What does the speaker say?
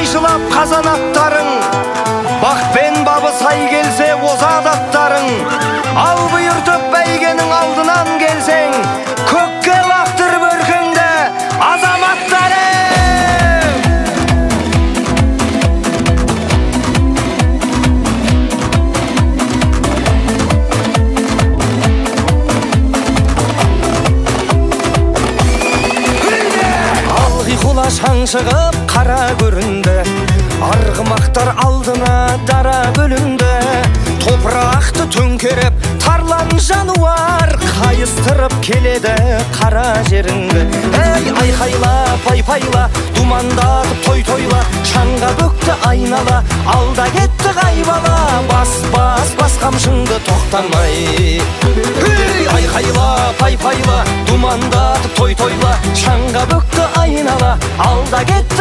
қойшылап қазанаттарың, бақпен бабы сай келсе озат аттарың. Ал бұйыртып бәйгенің алдынан келсең, көкке лақтырып өркеңді азаматтарың. Шаң шығып қара көрінді, арғымақтар алдына дара бөлінді. Топырақты төңкеріп тарлан жануар, қайыстырып келеді қара жеріңді. Ей, айқайла, пай-пайла, думандатып той-тойла, шаңға бөкті айнала, алда кетті қайбала. Бас қамшыңды тоқтамай. Ей, айқайла, пай-пайла, думандатып той-тойла, шаңға бөкті айнала, алда кетті